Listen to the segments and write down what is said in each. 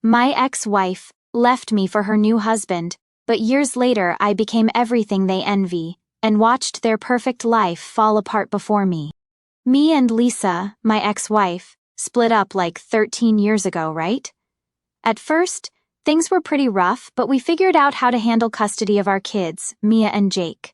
My ex-wife left me for her new husband, but years later I became everything they envy, and watched their perfect life fall apart before me. Me and Lisa, my ex-wife, split up like 13 years ago, right? At first, things were pretty rough, but we figured out how to handle custody of our kids, Mia and Jake.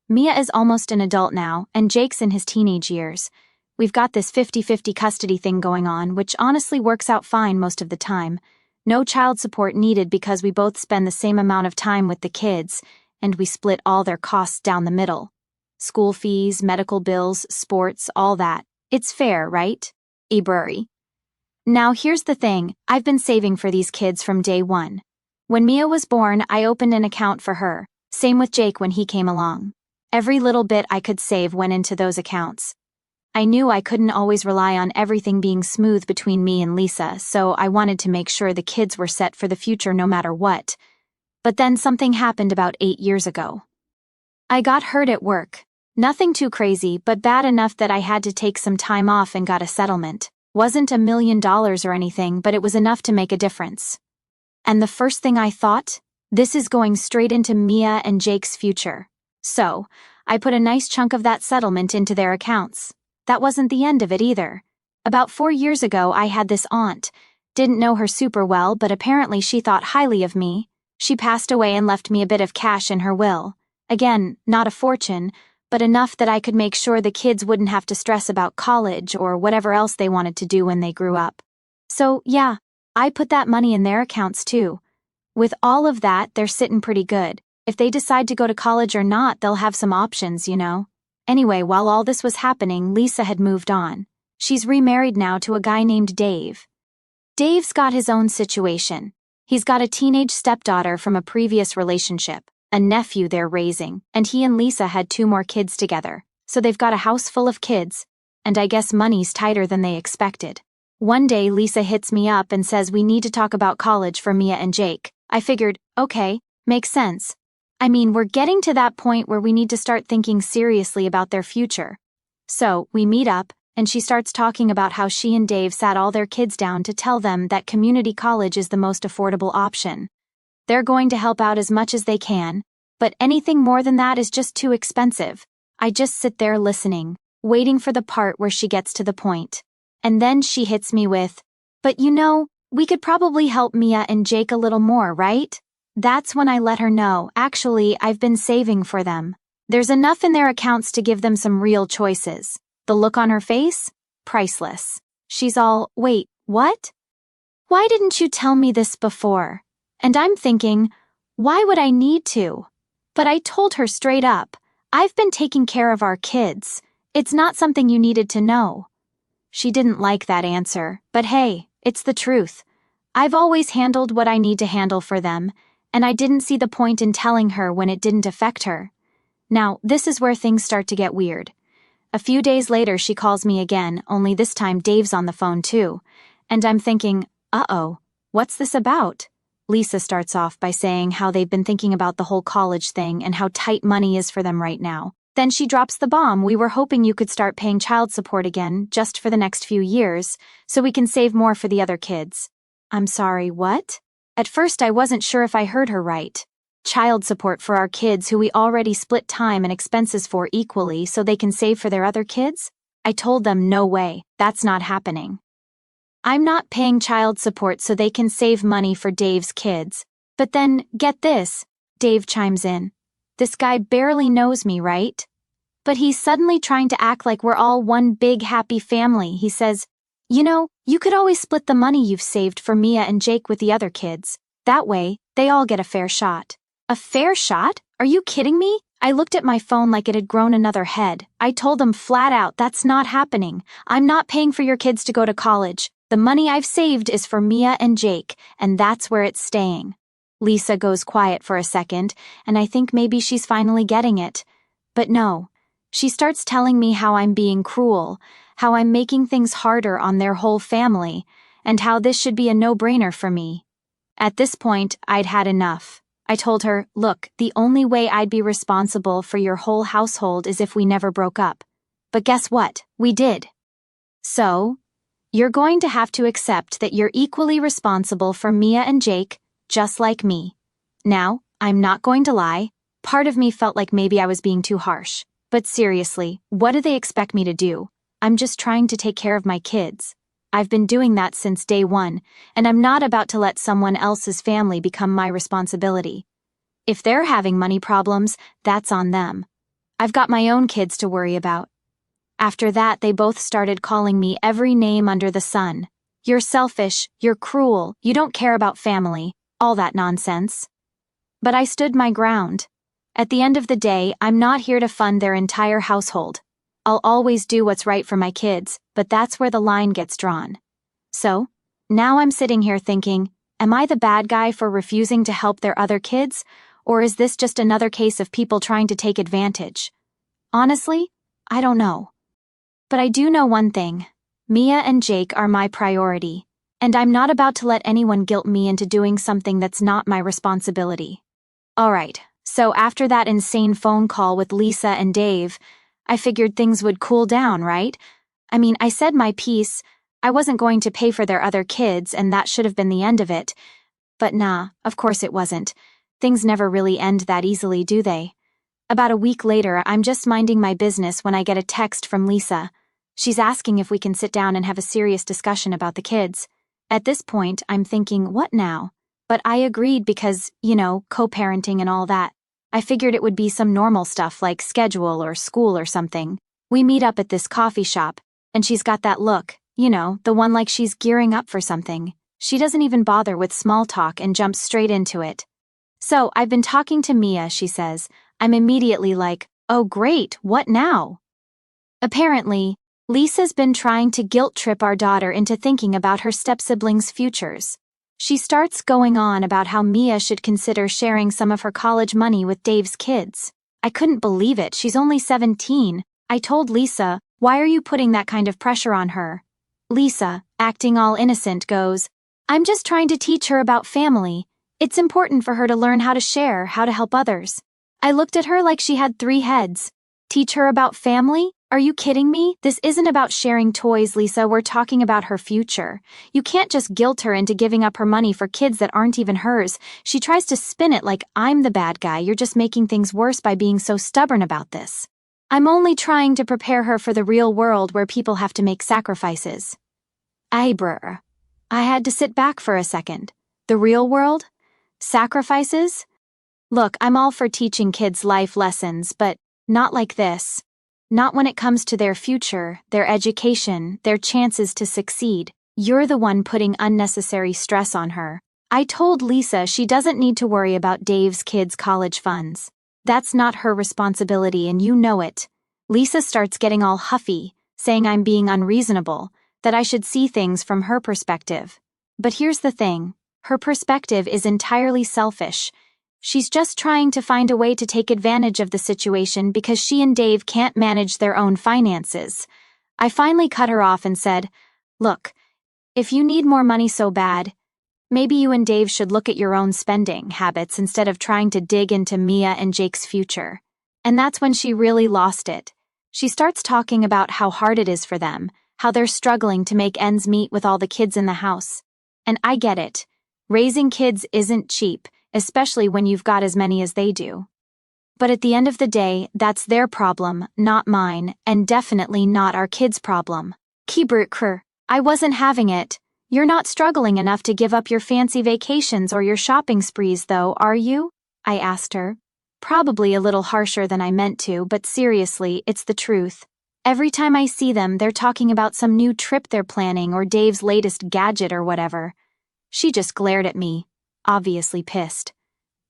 Mia is almost an adult now, and Jake's in his teenage years. We've got this 50-50 custody thing going on, which honestly works out fine most of the time. No child support needed because we both spend the same amount of time with the kids, and we split all their costs down the middle. School fees, medical bills, sports, all that. It's fair, right? Ebury. Now here's the thing, I've been saving for these kids from day one. When Mia was born, I opened an account for her. Same with Jake when he came along. Every little bit I could save went into those accounts. I knew I couldn't always rely on everything being smooth between me and Lisa, so I wanted to make sure the kids were set for the future no matter what. But then something happened about 8 years ago. I got hurt at work. Nothing too crazy, but bad enough that I had to take some time off and got a settlement. Wasn't $1 million or anything, but it was enough to make a difference. And the first thing I thought, this is going straight into Mia and Jake's future. So, I put a nice chunk of that settlement into their accounts. That wasn't the end of it either. About 4 years ago, I had this aunt. Didn't know her super well, but apparently she thought highly of me. She passed away and left me a bit of cash in her will. Again, not a fortune, but enough that I could make sure the kids wouldn't have to stress about college or whatever else they wanted to do when they grew up. So, yeah, I put that money in their accounts too. With all of that, they're sitting pretty good. If they decide to go to college or not, they'll have some options, you know? Anyway, while all this was happening, Lisa had moved on. She's remarried now to a guy named Dave. Dave's got his own situation. He's got a teenage stepdaughter from a previous relationship, a nephew they're raising, and he and Lisa had 2 more kids together. So they've got a house full of kids, and I guess money's tighter than they expected. One day, Lisa hits me up and says we need to talk about college for Mia and Jake. I figured, okay, makes sense. I mean, we're getting to that point where we need to start thinking seriously about their future. So, we meet up, and she starts talking about how she and Dave sat all their kids down to tell them that community college is the most affordable option. They're going to help out as much as they can, but anything more than that is just too expensive. I just sit there listening, waiting for the part where she gets to the point. And then she hits me with, but you know, we could probably help Mia and Jake a little more, right? That's when I let her know, actually, I've been saving for them. There's enough in their accounts to give them some real choices. The look on her face? Priceless. She's all, wait, what? Why didn't you tell me this before? And I'm thinking, why would I need to? But I told her straight up, I've been taking care of our kids. It's not something you needed to know. She didn't like that answer, but hey, it's the truth. I've always handled what I need to handle for them, and I didn't see the point in telling her when it didn't affect her. Now, this is where things start to get weird. A few days later, she calls me again, only this time Dave's on the phone too. And I'm thinking, uh-oh, what's this about? Lisa starts off by saying how they've been thinking about the whole college thing and how tight money is for them right now. Then she drops the bomb, we were hoping you could start paying child support again, just for the next few years, so we can save more for the other kids. I'm sorry, what? At first I wasn't sure if I heard her right. Child support for our kids who we already split time and expenses for equally so they can save for their other kids? I told them no way, that's not happening. I'm not paying child support so they can save money for Dave's kids. But then, get this, Dave chimes in. This guy barely knows me, right? But he's suddenly trying to act like we're all one big happy family. He says, you know, you could always split the money you've saved for Mia and Jake with the other kids. That way, they all get a fair shot. A fair shot? Are you kidding me? I looked at my phone like it had grown another head. I told them flat out, that's not happening. I'm not paying for your kids to go to college. The money I've saved is for Mia and Jake, and that's where it's staying. Lisa goes quiet for a second, and I think maybe she's finally getting it. But no. She starts telling me how I'm being cruel, how I'm making things harder on their whole family, and how this should be a no-brainer for me. At this point, I'd had enough. I told her, look, the only way I'd be responsible for your whole household is if we never broke up. But guess what? We did. So, You're going to have to accept that you're equally responsible for Mia and Jake, just like me. Now, I'm not going to lie, part of me felt like maybe I was being too harsh. But seriously, what do they expect me to do? I'm just trying to take care of my kids. I've been doing that since day one, and I'm not about to let someone else's family become my responsibility. If they're having money problems, that's on them. I've got my own kids to worry about. After that, they both started calling me every name under the sun. You're selfish, you're cruel, you don't care about family, all that nonsense. But I stood my ground. At the end of the day, I'm not here to fund their entire household. I'll always do what's right for my kids, but that's where the line gets drawn. So, now I'm sitting here thinking, am I the bad guy for refusing to help their other kids, or is this just another case of people trying to take advantage? Honestly, I don't know. But I do know one thing. Mia and Jake are my priority, and I'm not about to let anyone guilt me into doing something that's not my responsibility. Alright, so after that insane phone call with Lisa and Dave, I figured things would cool down, right? I mean, I said my piece. I wasn't going to pay for their other kids, and that should have been the end of it. But nah, of course it wasn't. Things never really end that easily, do they? About a week later, I'm just minding my business when I get a text from Lisa. She's asking if we can sit down and have a serious discussion about the kids. At this point, I'm thinking, what now? But I agreed because, co-parenting and all that. I figured it would be some normal stuff like schedule or school or something. We meet up at this coffee shop, and she's got that look, the one like she's gearing up for something. She doesn't even bother with small talk and jumps straight into it. So, I've been talking to Mia, she says. I'm immediately like, oh great, what now? Apparently, Lisa's been trying to guilt-trip our daughter into thinking about her step-siblings' futures. She starts going on about how Mia should consider sharing some of her college money with Dave's kids. I couldn't believe it, she's only 17. I told Lisa, why are you putting that kind of pressure on her? Lisa, acting all innocent, goes, I'm just trying to teach her about family. It's important for her to learn how to share, how to help others. I looked at her like she had 3 heads. Teach her about family? Are you kidding me? This isn't about sharing toys, Lisa. We're talking about her future. You can't just guilt her into giving up her money for kids that aren't even hers. She tries to spin it like I'm the bad guy. You're just making things worse by being so stubborn about this. I'm only trying to prepare her for the real world where people have to make sacrifices. I had to sit back for a second. The real world? Sacrifices? Look, I'm all for teaching kids life lessons, but not like this. Not when it comes to their future, their education, their chances to succeed. You're the one putting unnecessary stress on her. I told Lisa she doesn't need to worry about Dave's kids' college funds. That's not her responsibility and you know it. Lisa starts getting all huffy, saying I'm being unreasonable, that I should see things from her perspective. But here's the thing. Her perspective is entirely selfish. She's just trying to find a way to take advantage of the situation because she and Dave can't manage their own finances. I finally cut her off and said, look, if you need more money so bad, maybe you and Dave should look at your own spending habits instead of trying to dig into Mia and Jake's future. And that's when she really lost it. She starts talking about how hard it is for them, how they're struggling to make ends meet with all the kids in the house. And I get it. Raising kids isn't cheap, especially when you've got as many as they do. But at the end of the day, that's their problem, not mine, and definitely not our kids' problem. I wasn't having it. You're not struggling enough to give up your fancy vacations or your shopping sprees though, are you? I asked her. Probably a little harsher than I meant to, but seriously, it's the truth. Every time I see them, they're talking about some new trip they're planning or Dave's latest gadget or whatever. She just glared at me, obviously pissed.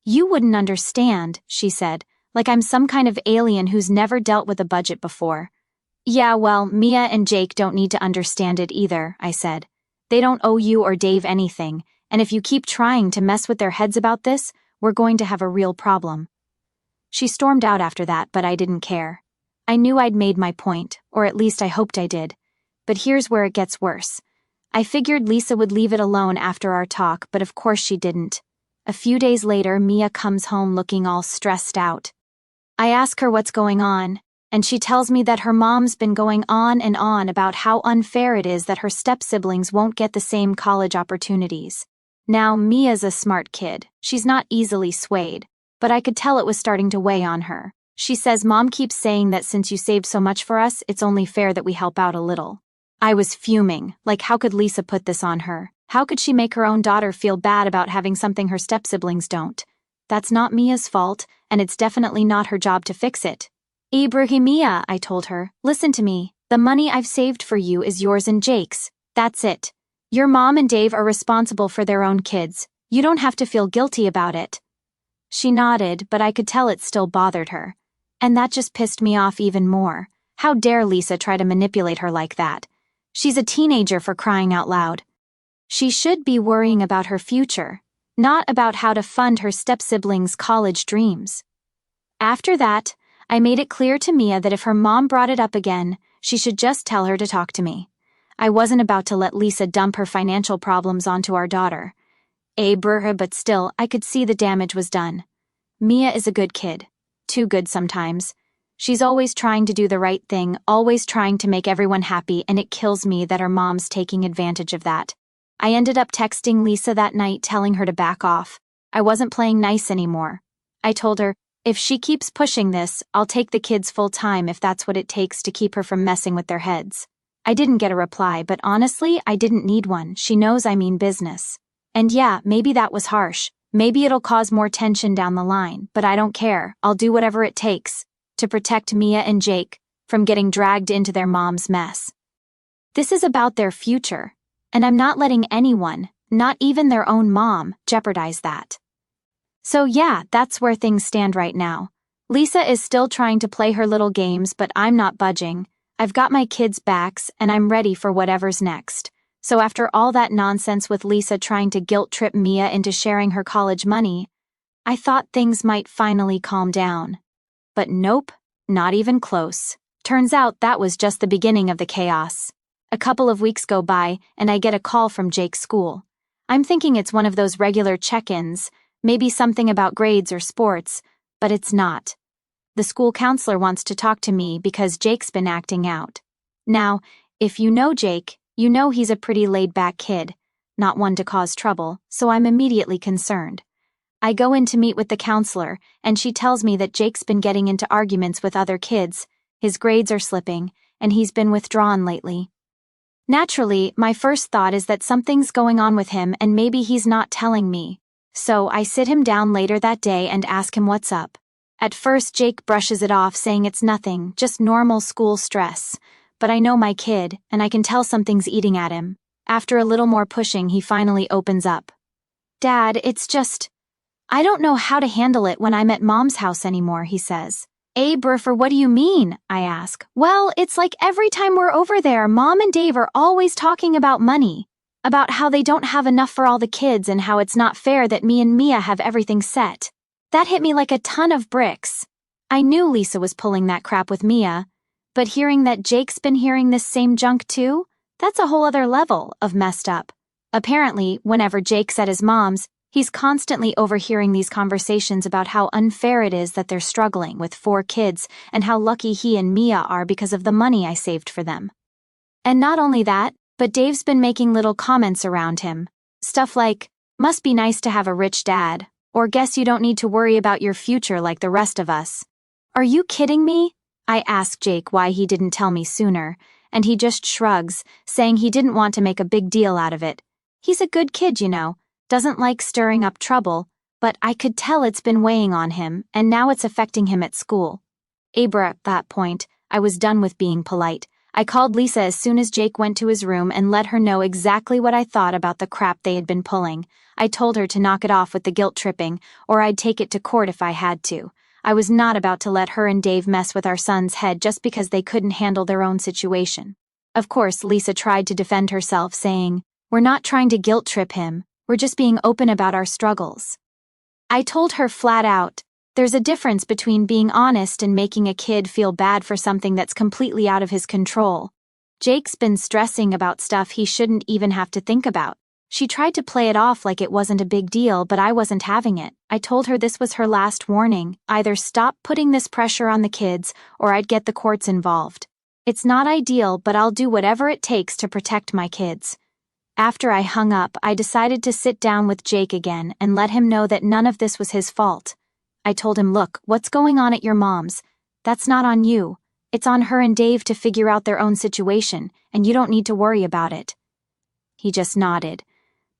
You wouldn't understand, she said, like I'm some kind of alien who's never dealt with a budget before. Yeah, well, Mia and Jake don't need to understand it either, I said. They don't owe you or Dave anything, and if you keep trying to mess with their heads about this, we're going to have a real problem. She stormed out after that, but I didn't care. I knew I'd made my point, or at least I hoped I did. But here's where it gets worse. I figured Lisa would leave it alone after our talk, but of course she didn't. A few days later, Mia comes home looking all stressed out. I ask her what's going on, and she tells me that her mom's been going on and on about how unfair it is that her step-siblings won't get the same college opportunities. Now, Mia's a smart kid. She's not easily swayed, but I could tell it was starting to weigh on her. She says Mom keeps saying that since you saved so much for us, it's only fair that we help out a little. I was fuming, like how could Lisa put this on her? How could she make her own daughter feel bad about having something her step-siblings don't? That's not Mia's fault, and it's definitely not her job to fix it. Ibrahimia, I told her, listen to me. The money I've saved for you is yours and Jake's. That's it. Your mom and Dave are responsible for their own kids. You don't have to feel guilty about it. She nodded, but I could tell it still bothered her. And that just pissed me off even more. How dare Lisa try to manipulate her like that? She's a teenager, for crying out loud. She should be worrying about her future, not about how to fund her step-siblings' college dreams. After that, I made it clear to Mia that if her mom brought it up again, she should just tell her to talk to me. I wasn't about to let Lisa dump her financial problems onto our daughter. But still, I could see the damage was done. Mia is a good kid. Too good sometimes. She's always trying to do the right thing, always trying to make everyone happy, and it kills me that her mom's taking advantage of that. I ended up texting Lisa that night telling her to back off. I wasn't playing nice anymore. I told her, if she keeps pushing this, I'll take the kids full-time if that's what it takes to keep her from messing with their heads. I didn't get a reply, but honestly, I didn't need one. She knows I mean business. And yeah, maybe that was harsh. Maybe it'll cause more tension down the line, but I don't care. I'll do whatever it takes to protect Mia and Jake from getting dragged into their mom's mess. This is about their future, and I'm not letting anyone, not even their own mom, jeopardize that. So yeah, that's where things stand right now. Lisa is still trying to play her little games, but I'm not budging. I've got my kids' backs, and I'm ready for whatever's next. So after all that nonsense with Lisa trying to guilt-trip Mia into sharing her college money, I thought things might finally calm down. But nope, not even close. Turns out that was just the beginning of the chaos. A couple of weeks go by, and I get a call from Jake's school. I'm thinking it's one of those regular check-ins, maybe something about grades or sports, but it's not. The school counselor wants to talk to me because Jake's been acting out. Now, if you know Jake, you know he's a pretty laid-back kid, not one to cause trouble, so I'm immediately concerned. I go in to meet with the counselor, and she tells me that Jake's been getting into arguments with other kids, his grades are slipping, and he's been withdrawn lately. Naturally, my first thought is that something's going on with him and maybe he's not telling me. So I sit him down later that day and ask him what's up. At first, Jake brushes it off, saying it's nothing, just normal school stress. But I know my kid, and I can tell something's eating at him. After a little more pushing, he finally opens up. Dad, it's just... I don't know how to handle it when I'm at Mom's house anymore, he says. Berfer, what do you mean? I ask. Well, it's like every time we're over there, Mom and Dave are always talking about money. About how they don't have enough for all the kids and how it's not fair that me and Mia have everything set. That hit me like a ton of bricks. I knew Lisa was pulling that crap with Mia, but hearing that Jake's been hearing this same junk too, that's a whole other level of messed up. Apparently, whenever Jake's at his mom's, he's constantly overhearing these conversations about how unfair it is that they're struggling with 4 kids and how lucky he and Mia are because of the money I saved for them. And not only that, but Dave's been making little comments around him. Stuff like, must be nice to have a rich dad, or guess you don't need to worry about your future like the rest of us. Are you kidding me? I ask Jake why he didn't tell me sooner, and he just shrugs, saying he didn't want to make a big deal out of it. He's a good kid, you know, doesn't like stirring up trouble, but I could tell it's been weighing on him, and now it's affecting him at school. At that point, I was done with being polite. I called Lisa as soon as Jake went to his room and let her know exactly what I thought about the crap they had been pulling. I told her to knock it off with the guilt tripping, or I'd take it to court if I had to. I was not about to let her and Dave mess with our son's head just because they couldn't handle their own situation. Of course, Lisa tried to defend herself, saying, "We're not trying to guilt trip him, we're just being open about our struggles." I told her flat out, there's a difference between being honest and making a kid feel bad for something that's completely out of his control. Jake's been stressing about stuff he shouldn't even have to think about. She tried to play it off like it wasn't a big deal, but I wasn't having it. I told her this was her last warning. Either stop putting this pressure on the kids, or I'd get the courts involved. It's not ideal, but I'll do whatever it takes to protect my kids. After I hung up, I decided to sit down with Jake again and let him know that none of this was his fault. I told him, look, what's going on at your mom's? That's not on you. It's on her and Dave to figure out their own situation, and you don't need to worry about it. He just nodded,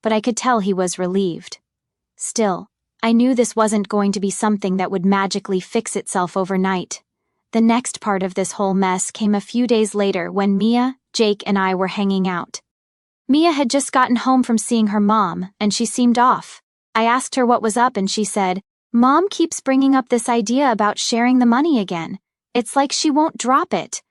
but I could tell he was relieved. Still, I knew this wasn't going to be something that would magically fix itself overnight. The next part of this whole mess came a few days later when Mia, Jake, and I were hanging out. Mia had just gotten home from seeing her mom, and she seemed off. I asked her what was up, and she said, Mom keeps bringing up this idea about sharing the money again. It's like she won't drop it.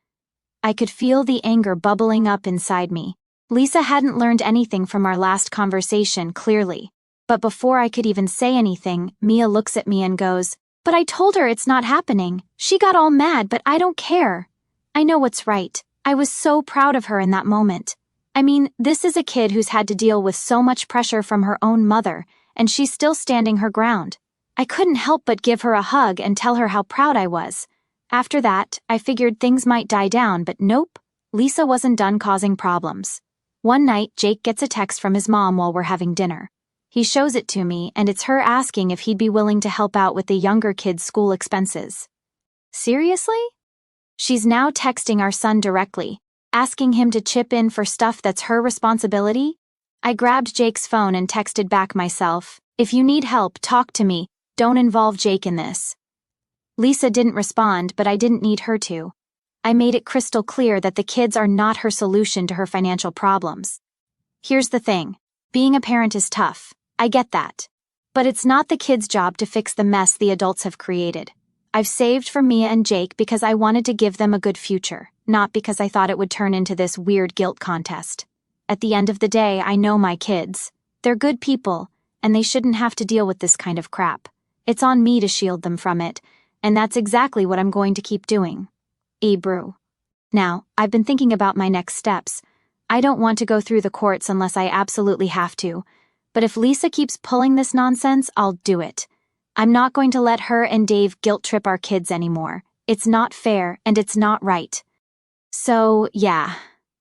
I could feel the anger bubbling up inside me. Lisa hadn't learned anything from our last conversation, clearly. But before I could even say anything, Mia looks at me and goes, But I told her it's not happening. She got all mad, but I don't care. I know what's right. I was so proud of her in that moment. I mean, this is a kid who's had to deal with so much pressure from her own mother, and she's still standing her ground. I couldn't help but give her a hug and tell her how proud I was. After that, I figured things might die down, but nope, Lisa wasn't done causing problems. One night, Jake gets a text from his mom while we're having dinner. He shows it to me, and it's her asking if he'd be willing to help out with the younger kids' school expenses. Seriously? She's now texting our son directly, asking him to chip in for stuff that's her responsibility? I grabbed Jake's phone and texted back myself, If you need help, talk to me. Don't involve Jake in this. Lisa didn't respond, but I didn't need her to. I made it crystal clear that the kids are not her solution to her financial problems. Here's the thing. Being a parent is tough. I get that. But it's not the kids' job to fix the mess the adults have created. I've saved for Mia and Jake because I wanted to give them a good future, not because I thought it would turn into this weird guilt contest. At the end of the day, I know my kids. They're good people, and they shouldn't have to deal with this kind of crap. It's on me to shield them from it, and that's exactly what I'm going to keep doing. Ebru. Now, I've been thinking about my next steps. I don't want to go through the courts unless I absolutely have to, but if Lisa keeps pulling this nonsense, I'll do it. I'm not going to let her and Dave guilt-trip our kids anymore. It's not fair, and it's not right. So, yeah,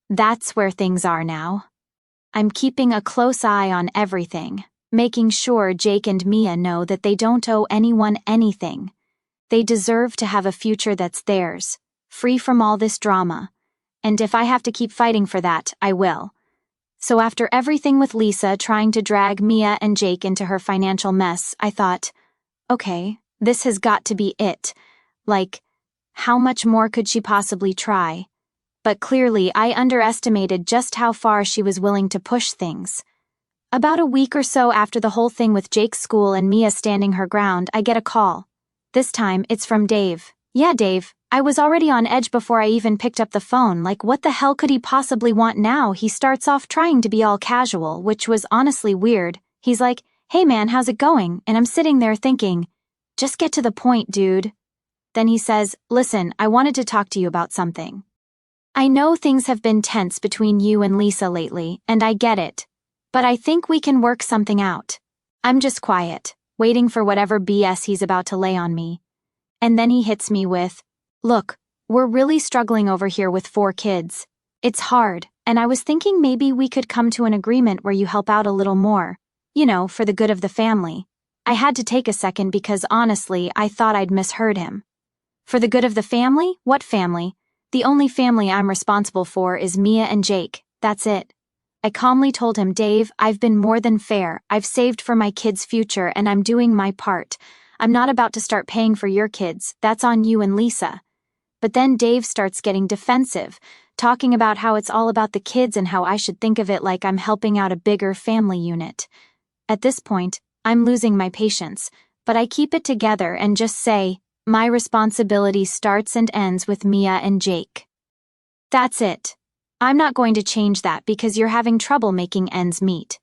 that's where things are now. I'm keeping a close eye on everything, making sure Jake and Mia know that they don't owe anyone anything. They deserve to have a future that's theirs, free from all this drama. And if I have to keep fighting for that, I will. So after everything with Lisa trying to drag Mia and Jake into her financial mess, I thought, okay, this has got to be it. Like, how much more could she possibly try? But clearly, I underestimated just how far she was willing to push things. About a week or so after the whole thing with Jake's school and Mia standing her ground, I get a call. This time, it's from Dave. Yeah, Dave. I was already on edge before I even picked up the phone. Like, what the hell could he possibly want now? He starts off trying to be all casual, which was honestly weird. He's like, Hey man, how's it going? And I'm sitting there thinking, just get to the point, dude. Then he says, Listen, I wanted to talk to you about something. I know things have been tense between you and Lisa lately, and I get it. But I think we can work something out. I'm just quiet, waiting for whatever BS he's about to lay on me. And then he hits me with, Look, we're really struggling over here with 4 kids. It's hard, and I was thinking maybe we could come to an agreement where you help out a little more. You know, for the good of the family. I had to take a second because honestly, I thought I'd misheard him. For the good of the family? What family? The only family I'm responsible for is Mia and Jake. That's it. I calmly told him, Dave, I've been more than fair. I've saved for my kids' future and I'm doing my part. I'm not about to start paying for your kids. That's on you and Lisa. But then Dave starts getting defensive, talking about how it's all about the kids and how I should think of it like I'm helping out a bigger family unit. At this point, I'm losing my patience, but I keep it together and just say, my responsibility starts and ends with Mia and Jake. That's it. I'm not going to change that because you're having trouble making ends meet.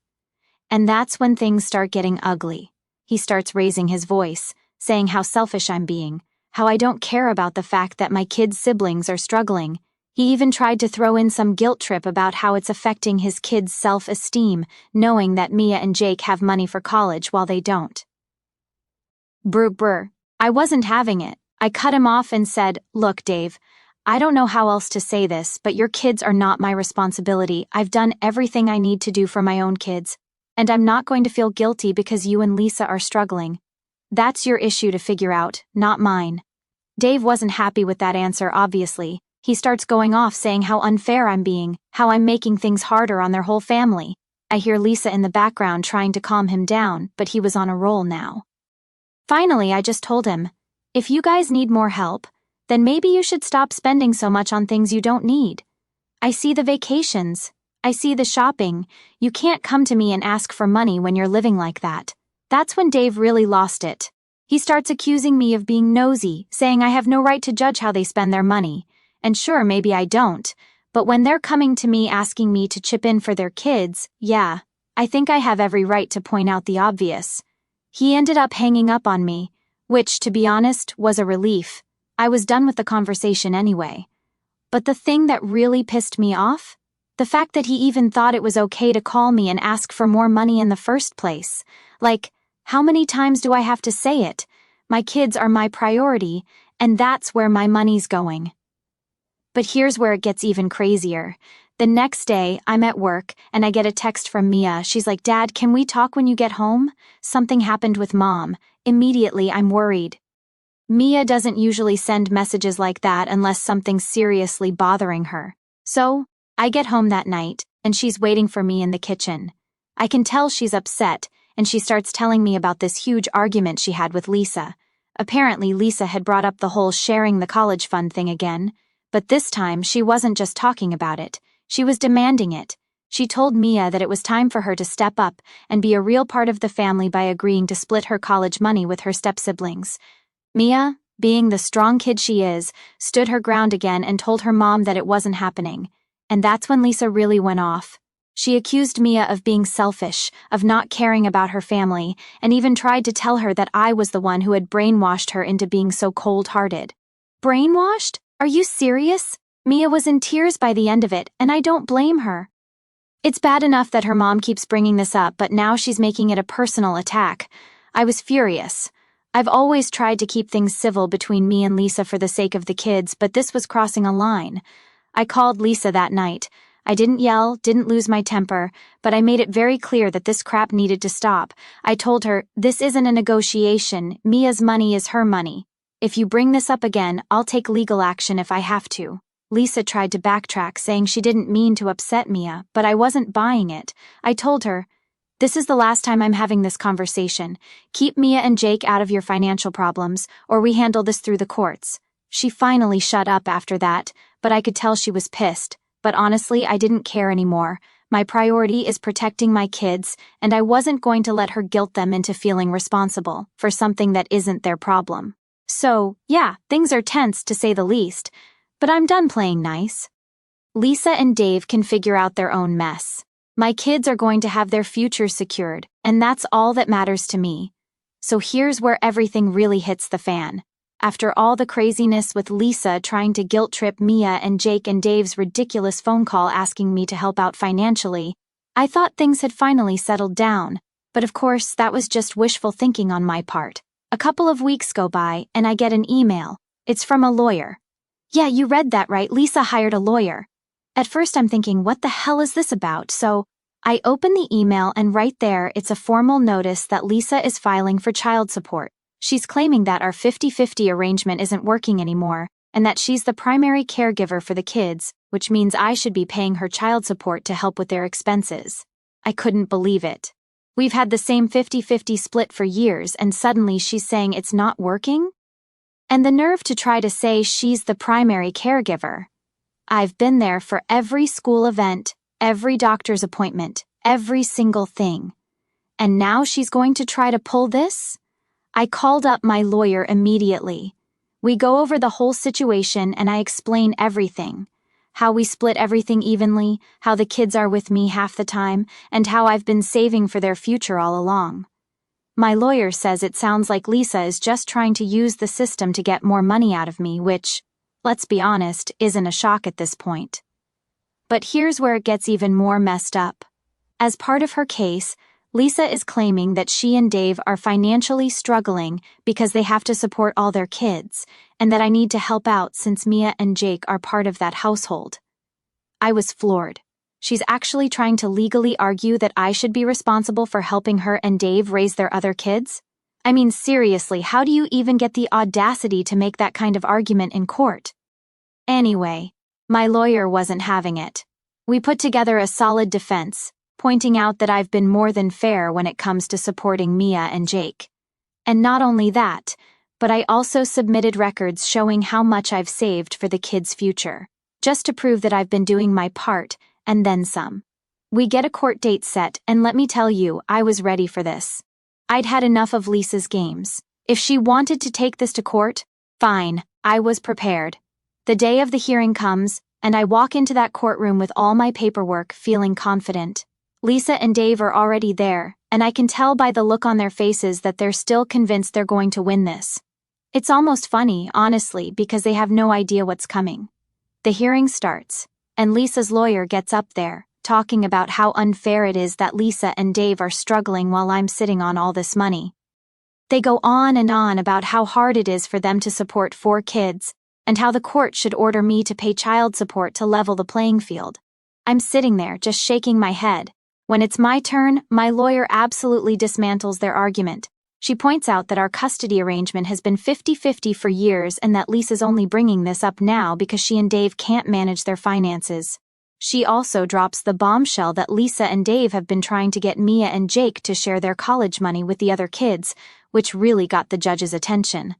And that's when things start getting ugly. He starts raising his voice, saying how selfish I'm being, how I don't care about the fact that my kids' siblings are struggling. He even tried to throw in some guilt trip about how it's affecting his kids' self-esteem, knowing that Mia and Jake have money for college while they don't. Brr. I wasn't having it. I cut him off and said, "Look, Dave, I don't know how else to say this, but your kids are not my responsibility. I've done everything I need to do for my own kids, and I'm not going to feel guilty because you and Lisa are struggling. That's your issue to figure out, not mine." Dave wasn't happy with that answer, obviously. He starts going off saying how unfair I'm being, how I'm making things harder on their whole family. I hear Lisa in the background trying to calm him down, but he was on a roll now. Finally, I just told him, "If you guys need more help, then maybe you should stop spending so much on things you don't need. I see the vacations. I see the shopping. You can't come to me and ask for money when you're living like that." That's when Dave really lost it. He starts accusing me of being nosy, saying I have no right to judge how they spend their money. And sure, maybe I don't, but when they're coming to me asking me to chip in for their kids, yeah, I think I have every right to point out the obvious. He ended up hanging up on me, which, to be honest, was a relief. I was done with the conversation anyway. But the thing that really pissed me off? The fact that he even thought it was okay to call me and ask for more money in the first place. Like, how many times do I have to say it? My kids are my priority, and that's where my money's going. But here's where it gets even crazier. The next day, I'm at work, and I get a text from Mia. She's like, "Dad, can we talk when you get home? Something happened with Mom." Immediately, I'm worried. Mia doesn't usually send messages like that unless something's seriously bothering her. So, I get home that night, and she's waiting for me in the kitchen. I can tell she's upset, and she starts telling me about this huge argument she had with Lisa. Apparently, Lisa had brought up the whole sharing the college fund thing again. But this time, she wasn't just talking about it. She was demanding it. She told Mia that it was time for her to step up and be a real part of the family by agreeing to split her college money with her step-siblings. Mia, being the strong kid she is, stood her ground again and told her mom that it wasn't happening. And that's when Lisa really went off. She accused Mia of being selfish, of not caring about her family, and even tried to tell her that I was the one who had brainwashed her into being so cold-hearted. Brainwashed? Are you serious? Mia was in tears by the end of it, and I don't blame her. It's bad enough that her mom keeps bringing this up, but now she's making it a personal attack. I was furious. I've always tried to keep things civil between me and Lisa for the sake of the kids, but this was crossing a line. I called Lisa that night. I didn't yell, didn't lose my temper, but I made it very clear that this crap needed to stop. I told her, "This isn't a negotiation. Mia's money is her money. If you bring this up again, I'll take legal action if I have to." Lisa tried to backtrack, saying she didn't mean to upset Mia, but I wasn't buying it. I told her, "This is the last time I'm having this conversation. Keep Mia and Jake out of your financial problems, or we handle this through the courts." She finally shut up after that, but I could tell she was pissed. But honestly, I didn't care anymore. My priority is protecting my kids, and I wasn't going to let her guilt them into feeling responsible for something that isn't their problem. So, yeah, things are tense to say the least, but I'm done playing nice. Lisa and Dave can figure out their own mess. My kids are going to have their futures secured, and that's all that matters to me. So here's where everything really hits the fan. After all the craziness with Lisa trying to guilt-trip Mia and Jake and Dave's ridiculous phone call asking me to help out financially, I thought things had finally settled down. But of course, that was just wishful thinking on my part. A couple of weeks go by, and I get an email. It's from a lawyer. Yeah, you read that right. Lisa hired a lawyer. At first I'm thinking, what the hell is this about? So I open the email, and right there, it's a formal notice that Lisa is filing for child support. She's claiming that our 50-50 arrangement isn't working anymore, and that she's the primary caregiver for the kids, which means I should be paying her child support to help with their expenses. I couldn't believe it. We've had the same 50-50 split for years, and suddenly she's saying it's not working? And the nerve to try to say she's the primary caregiver. I've been there for every school event, every doctor's appointment, every single thing. And now she's going to try to pull this? I called up my lawyer immediately. We go over the whole situation and I explain everything. How we split everything evenly, how the kids are with me half the time, and how I've been saving for their future all along. My lawyer says it sounds like Lisa is just trying to use the system to get more money out of me, which, let's be honest, isn't a shock at this point. But here's where it gets even more messed up. As part of her case, Lisa is claiming that she and Dave are financially struggling because they have to support all their kids, and that I need to help out since Mia and Jake are part of that household. I was floored. She's actually trying to legally argue that I should be responsible for helping her and Dave raise their other kids? I mean, seriously, how do you even get the audacity to make that kind of argument in court? Anyway, my lawyer wasn't having it. We put together a solid defense, pointing out that I've been more than fair when it comes to supporting Mia and Jake. And not only that, but I also submitted records showing how much I've saved for the kids' future, just to prove that I've been doing my part, and then some. We get a court date set, and let me tell you, I was ready for this. I'd had enough of Lisa's games. If she wanted to take this to court, fine, I was prepared. The day of the hearing comes, and I walk into that courtroom with all my paperwork, feeling confident. Lisa and Dave are already there, and I can tell by the look on their faces that they're still convinced they're going to win this. It's almost funny, honestly, because they have no idea what's coming. The hearing starts, and Lisa's lawyer gets up there, talking about how unfair it is that Lisa and Dave are struggling while I'm sitting on all this money. They go on and on about how hard it is for them to support 4 kids, and how the court should order me to pay child support to level the playing field. I'm sitting there just shaking my head. When it's my turn, my lawyer absolutely dismantles their argument. She points out that our custody arrangement has been 50-50 for years and that Lisa's only bringing this up now because she and Dave can't manage their finances. She also drops the bombshell that Lisa and Dave have been trying to get Mia and Jake to share their college money with the other kids, which really got the judge's attention.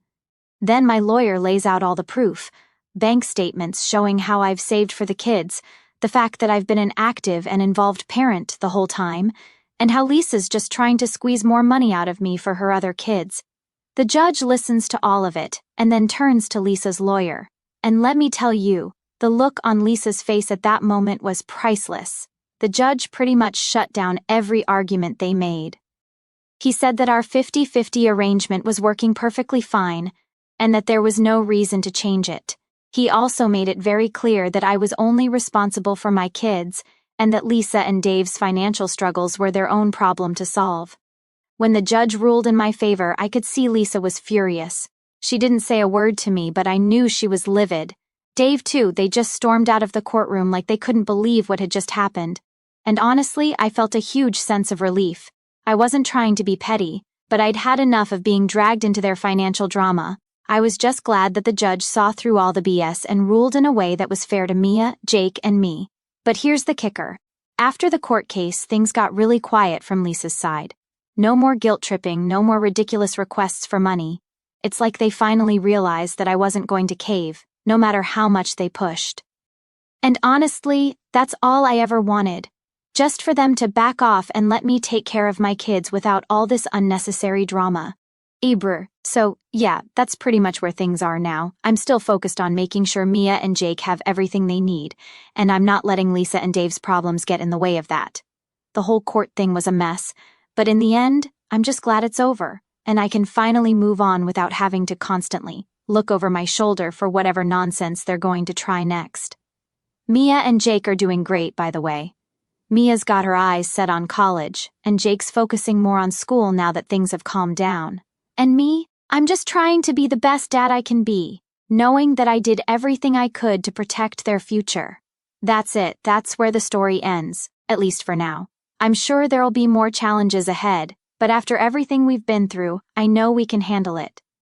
Then my lawyer lays out all the proof, bank statements showing how I've saved for the kids, the fact that I've been an active and involved parent the whole time, and how Lisa's just trying to squeeze more money out of me for her other kids. The judge listens to all of it, and then turns to Lisa's lawyer. And let me tell you, the look on Lisa's face at that moment was priceless. The judge pretty much shut down every argument they made. He said that our 50-50 arrangement was working perfectly fine, and that there was no reason to change it. He also made it very clear that I was only responsible for my kids, and that Lisa and Dave's financial struggles were their own problem to solve. When the judge ruled in my favor, I could see Lisa was furious. She didn't say a word to me, but I knew she was livid. Dave too, they just stormed out of the courtroom like they couldn't believe what had just happened. And honestly, I felt a huge sense of relief. I wasn't trying to be petty, but I'd had enough of being dragged into their financial drama. I was just glad that the judge saw through all the BS and ruled in a way that was fair to Mia, Jake, and me. But here's the kicker. After the court case, things got really quiet from Lisa's side. No more guilt-tripping, no more ridiculous requests for money. It's like they finally realized that I wasn't going to cave, no matter how much they pushed. And honestly, that's all I ever wanted. Just for them to back off and let me take care of my kids without all this unnecessary drama. So, yeah, that's pretty much where things are now. I'm still focused on making sure Mia and Jake have everything they need, and I'm not letting Lisa and Dave's problems get in the way of that. The whole court thing was a mess, but in the end, I'm just glad it's over, and I can finally move on without having to constantly look over my shoulder for whatever nonsense they're going to try next. Mia and Jake are doing great, by the way. Mia's got her eyes set on college, and Jake's focusing more on school now that things have calmed down. And me, I'm just trying to be the best dad I can be, knowing that I did everything I could to protect their future. That's it, that's where the story ends, at least for now. I'm sure there'll be more challenges ahead, but after everything we've been through, I know we can handle it.